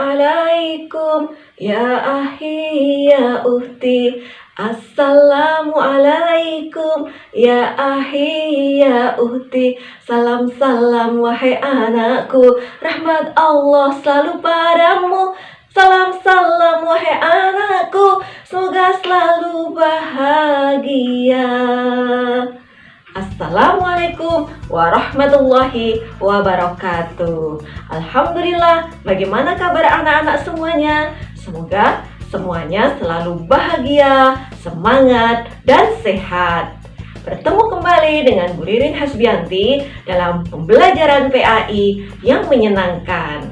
Assalamualaikum ya ahi ya uhti. Assalamualaikum ya ahi ya uhti. Salam salam wahai anakku, rahmat Allah selalu padamu. Salam salam wahai anakku, semoga selalu bahagia. Assalamualaikum warahmatullahi wabarakatuh. Alhamdulillah, bagaimana kabar anak-anak semuanya? Semoga semuanya selalu bahagia, semangat, dan sehat. Bertemu kembali dengan Bu Ririn Hasbianti dalam pembelajaran PAI yang menyenangkan.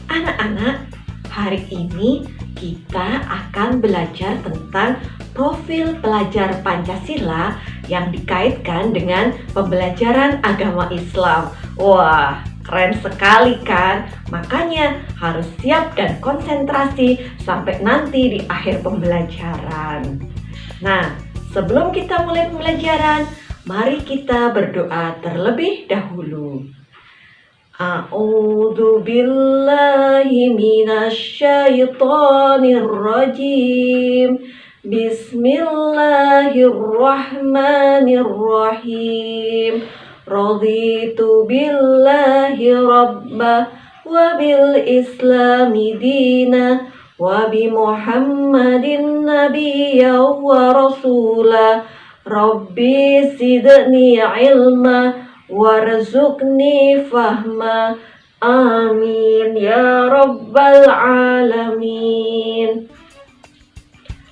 Anak-anak, hari ini kita akan belajar tentang profil pelajar Pancasila yang dikaitkan dengan pembelajaran agama Islam. Wah, keren sekali kan? Makanya harus siap dan konsentrasi sampai nanti di akhir pembelajaran. Nah, sebelum kita mulai pembelajaran, mari kita berdoa terlebih dahulu. A'udzu billahi minasyaitonir rajim. Bismillahirrahmanirrahim. Raditu billahi rabbah wa bil islami dina wa bi Muhammadin nabiyya wa rasulah. Rabbi zidni ilma warzuqni fahma. Amin ya rabbal alamin.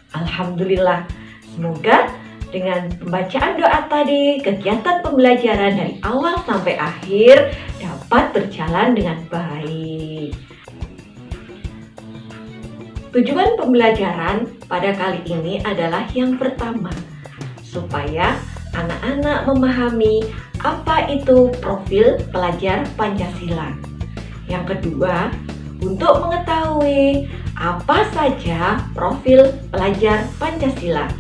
Alhamdulillah, semoga dengan pembacaan doa tadi, kegiatan pembelajaran dari awal sampai akhir dapat berjalan dengan baik. Tujuan pembelajaran pada kali ini adalah yang pertama, supaya anak-anak memahami apa itu profil pelajar Pancasila. Yang kedua, untuk mengetahui apa saja profil pelajar Pancasila.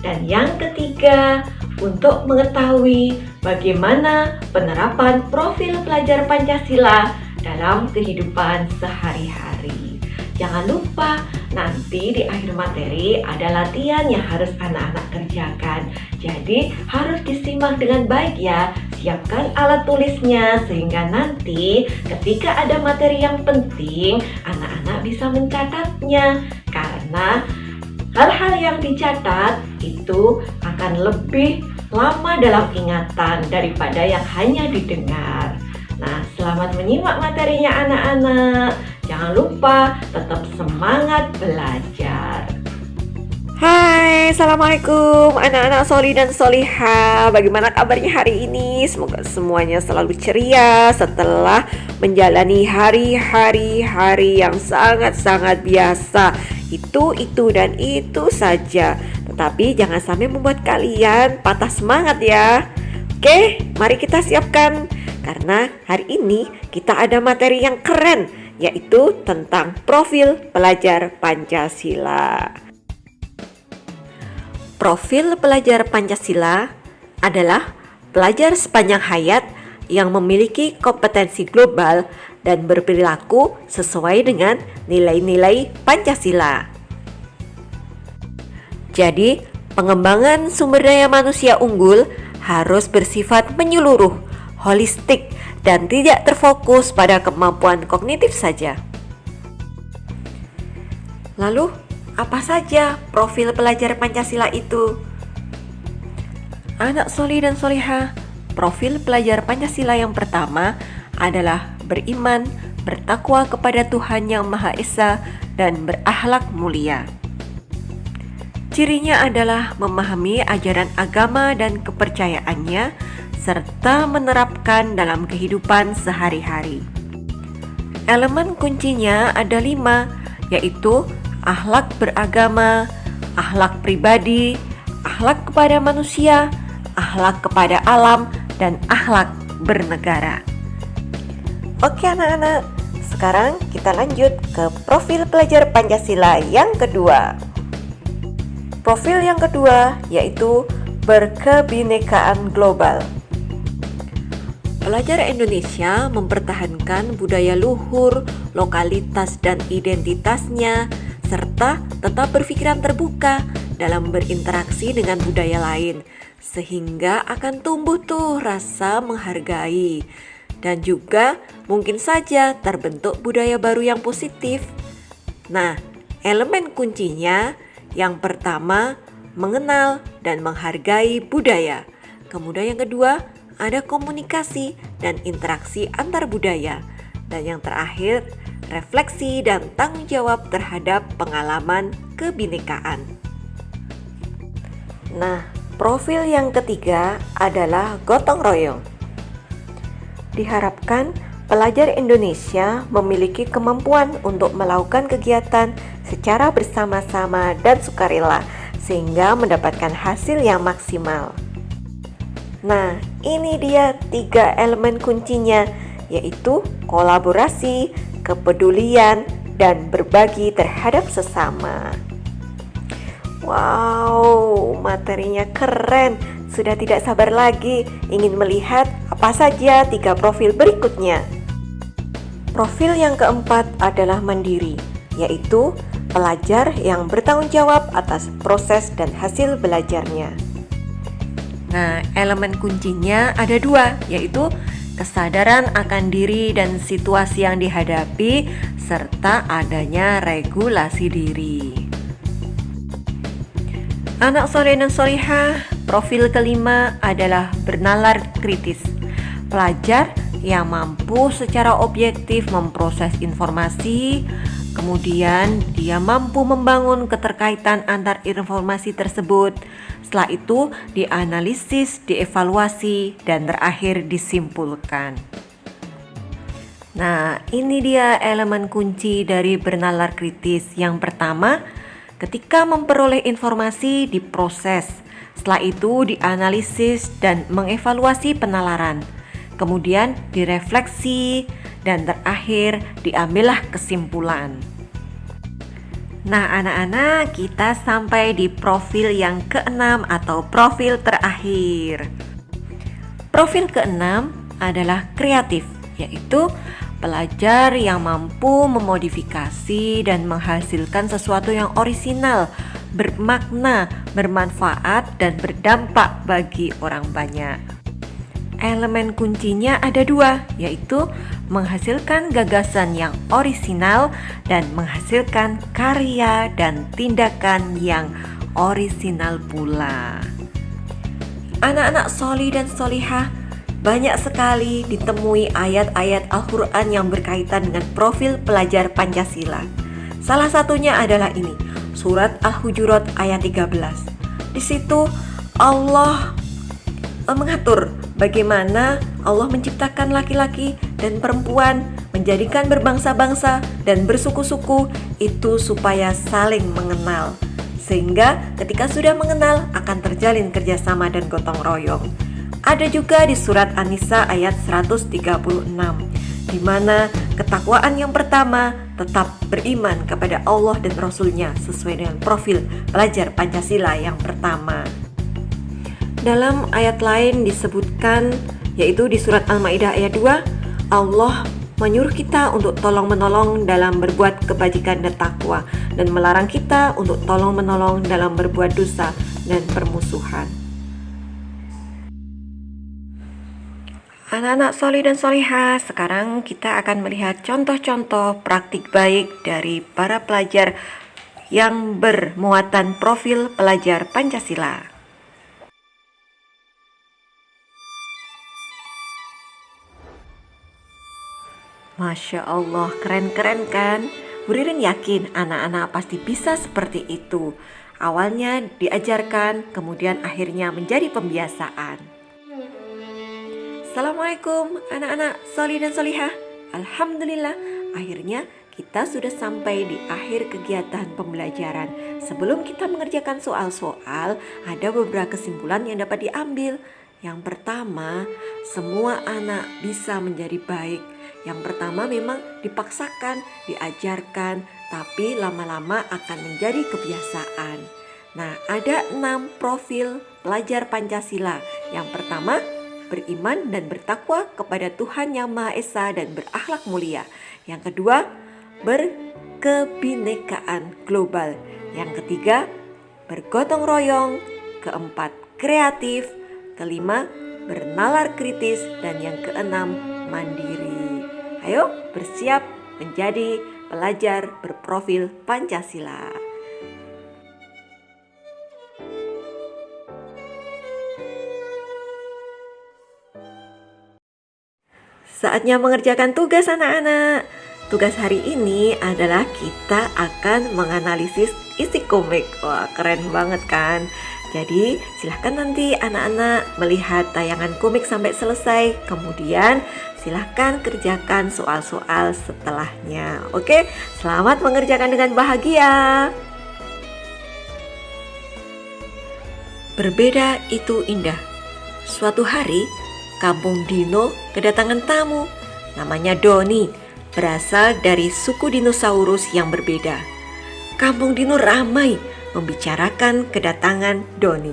Dan yang ketiga, untuk mengetahui bagaimana penerapan profil pelajar Pancasila dalam kehidupan sehari-hari. Jangan lupa, nanti di akhir materi ada latihan yang harus anak-anak kerjakan. Jadi harus disimak dengan baik ya. Siapkan alat tulisnya sehingga nanti ketika ada materi yang penting, anak-anak bisa mencatatnya. Karena hal-hal yang dicatat itu akan lebih lama dalam ingatan daripada yang hanya didengar. Nah, selamat menyimak materinya anak-anak. Jangan lupa tetap semangat belajar. Hai, Assalamualaikum anak-anak Soli dan Soliha. Bagaimana kabarnya hari ini? Semoga semuanya selalu ceria setelah menjalani hari-hari yang sangat-sangat biasa. Itu dan itu saja. Tetapi jangan sampai membuat kalian patah semangat ya. Oke, mari kita siapkan. Karena hari ini kita ada materi yang keren, yaitu tentang profil pelajar Pancasila. Profil pelajar Pancasila adalah pelajar sepanjang hayat yang memiliki kompetensi global dan berperilaku sesuai dengan nilai-nilai Pancasila. Jadi, pengembangan sumber daya manusia unggul harus bersifat menyeluruh, holistik, dan tidak terfokus pada kemampuan kognitif saja. Lalu, apa saja profil pelajar Pancasila itu? Anak Soli dan Soliha, profil pelajar Pancasila yang pertama adalah beriman, bertakwa kepada Tuhan Yang Maha Esa, dan berakhlak mulia. Cirinya adalah memahami ajaran agama dan kepercayaannya, serta menerapkan dalam kehidupan sehari-hari. Elemen kuncinya ada 5, yaitu akhlak beragama, akhlak pribadi, akhlak kepada manusia, akhlak kepada alam, dan akhlak bernegara. Oke anak-anak, sekarang kita lanjut ke profil pelajar Pancasila yang kedua. Profil yang kedua yaitu berkebinekaan global. Pelajar Indonesia mempertahankan budaya luhur, lokalitas dan identitasnya, serta tetap berpikiran terbuka dalam berinteraksi dengan budaya lain, sehingga akan tumbuh tuh rasa menghargai. Dan juga mungkin saja terbentuk budaya baru yang positif. Nah, elemen kuncinya yang pertama, mengenal dan menghargai budaya. Kemudian yang kedua, ada komunikasi dan interaksi antar budaya. Dan yang terakhir, refleksi dan tanggung jawab terhadap pengalaman kebinekaan. Nah, profil yang ketiga adalah gotong royong. Diharapkan pelajar Indonesia memiliki kemampuan untuk melakukan kegiatan secara bersama-sama dan sukarela sehingga mendapatkan hasil yang maksimal. Nah, ini dia 3 elemen kuncinya, yaitu kolaborasi, kepedulian, dan berbagi terhadap sesama. Wow, materinya keren. Sudah tidak sabar lagi ingin melihat apa saja 3 profil berikutnya. Profil yang keempat adalah mandiri, yaitu pelajar yang bertanggung jawab atas proses dan hasil belajarnya. Nah, elemen kuncinya ada 2, yaitu kesadaran akan diri dan situasi yang dihadapi, serta adanya regulasi diri. Anak soleh dan solihah, profil kelima adalah bernalar kritis. Pelajar yang mampu secara objektif memproses informasi, kemudian dia mampu membangun keterkaitan antar informasi tersebut. Setelah itu dianalisis, dievaluasi, dan terakhir disimpulkan. Nah, ini dia elemen kunci dari bernalar kritis. Yang pertama, ketika memperoleh informasi diproses, setelah itu dianalisis dan mengevaluasi penalaran, kemudian direfleksi, dan terakhir diambillah kesimpulan. Nah anak-anak, kita sampai di profil yang keenam atau profil terakhir. Profil keenam adalah kreatif, yaitu pelajar yang mampu memodifikasi dan menghasilkan sesuatu yang orisinal, bermakna, bermanfaat, dan berdampak bagi orang banyak. Elemen kuncinya ada 2, yaitu menghasilkan gagasan yang orisinal dan menghasilkan karya dan tindakan yang orisinal pula. Anak-anak solih dan solihah, banyak sekali ditemui ayat-ayat Al-Quran yang berkaitan dengan profil pelajar Pancasila. Salah satunya adalah ini, surat Al-Hujurat ayat 13. Di situ Allah mengatur bagaimana Allah menciptakan laki-laki dan perempuan, menjadikan berbangsa-bangsa dan bersuku-suku itu supaya saling mengenal. Sehingga ketika sudah mengenal akan terjalin kerjasama dan gotong royong. Ada juga di surat An-Nisa ayat 136, di mana ketakwaan yang pertama tetap beriman kepada Allah dan Rasul-Nya sesuai dengan profil pelajar Pancasila yang pertama. Dalam ayat lain disebutkan, yaitu di surat Al-Maidah ayat 2, Allah menyuruh kita untuk tolong-menolong dalam berbuat kebajikan dan takwa, dan melarang kita untuk tolong-menolong dalam berbuat dosa dan permusuhan. Anak-anak solih dan solihah, sekarang kita akan melihat contoh-contoh praktik baik dari para pelajar yang bermuatan profil pelajar Pancasila. Masya Allah, keren-keren kan? Bu Ririn yakin anak-anak pasti bisa seperti itu. Awalnya diajarkan, kemudian akhirnya menjadi pembiasaan. Assalamualaikum anak-anak solih dan solihah. Alhamdulillah, akhirnya kita sudah sampai di akhir kegiatan pembelajaran. Sebelum kita mengerjakan soal-soal, ada beberapa kesimpulan yang dapat diambil. Yang pertama, semua anak bisa menjadi baik. Yang pertama memang dipaksakan, diajarkan, tapi lama-lama akan menjadi kebiasaan. Nah, ada 6 profil pelajar Pancasila. Yang pertama, beriman dan bertakwa kepada Tuhan Yang Maha Esa dan berakhlak mulia. Yang kedua, berkebinekaan global. Yang ketiga, bergotong royong. Keempat, kreatif. Kelima, bernalar kritis. Dan yang keenam, mandiri. Ayo bersiap menjadi pelajar berprofil Pancasila. Saatnya mengerjakan tugas anak-anak. Tugas hari ini adalah kita akan menganalisis isi komik. Wah, keren banget kan? Jadi silahkan nanti anak-anak melihat tayangan komik sampai selesai. Kemudian silahkan kerjakan soal-soal setelahnya. Oke, selamat mengerjakan dengan bahagia. Berbeda itu indah. Suatu hari, Kampung Dino kedatangan tamu, namanya Doni, berasal dari suku dinosaurus yang berbeda. Kampung Dino ramai membicarakan kedatangan Doni.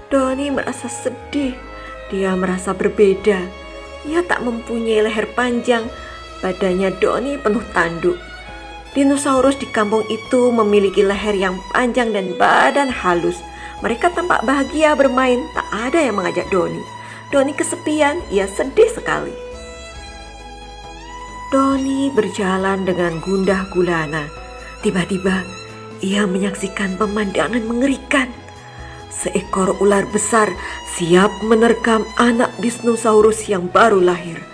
Doni merasa sedih, dia merasa berbeda. Ia tak mempunyai leher panjang, badannya Doni penuh tanduk. Dinosaurus di kampung itu memiliki leher yang panjang dan badan halus. Mereka tampak bahagia bermain, tak ada yang mengajak Doni. Doni kesepian, ia sedih sekali. Doni berjalan dengan gundah gulana. Tiba-tiba, ia menyaksikan pemandangan mengerikan. Seekor ular besar siap menerkam anak dinosaurus yang baru lahir.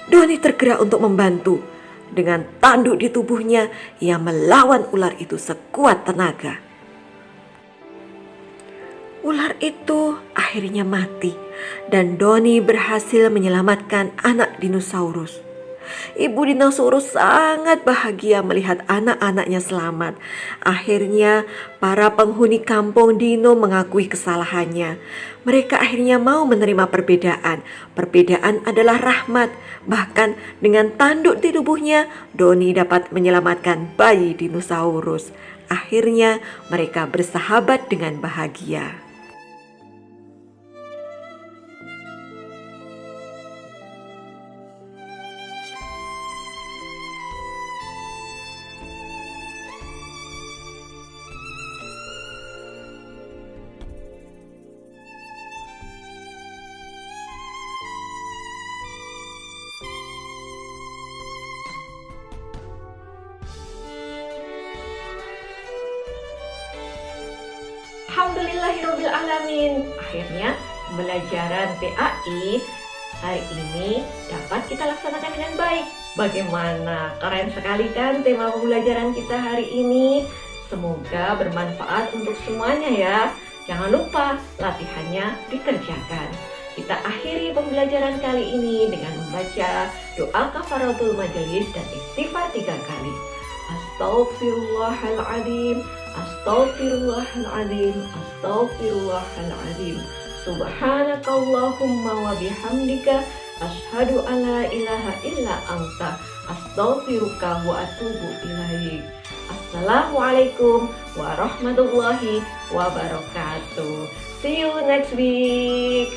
Doni tergerak untuk membantu. Dengan tanduk di tubuhnya, ia melawan ular itu sekuat tenaga. Ular itu akhirnya mati dan Doni berhasil menyelamatkan anak dinosaurus. Ibu dinosaurus sangat bahagia melihat anak-anaknya selamat. Akhirnya para penghuni kampung Dino mengakui kesalahannya. Mereka akhirnya mau menerima perbedaan. Perbedaan adalah rahmat. Bahkan dengan tanduk di tubuhnya, Doni dapat menyelamatkan bayi dinosaurus. Akhirnya mereka bersahabat dengan bahagia. Alhamdulillahirobbilalamin. Akhirnya pembelajaran PAI hari ini dapat kita laksanakan dengan baik. Bagaimana? Keren sekali kan tema pembelajaran kita hari ini? Semoga bermanfaat untuk semuanya ya. Jangan lupa latihannya dikerjakan. Kita akhiri pembelajaran kali ini dengan membaca doa kafaratul majelis dan istighfar 3 kali. Astaghfirullahaladzim, astaghfirullahaladzim, astaghfirullahaladzim. Subhanakallahumma wa bihamdika asyhadu alla ilaha illa anta astaghfiruka wa atubu ilaik. Assalamualaikum warahmatullahi wabarakatuh. See you next week.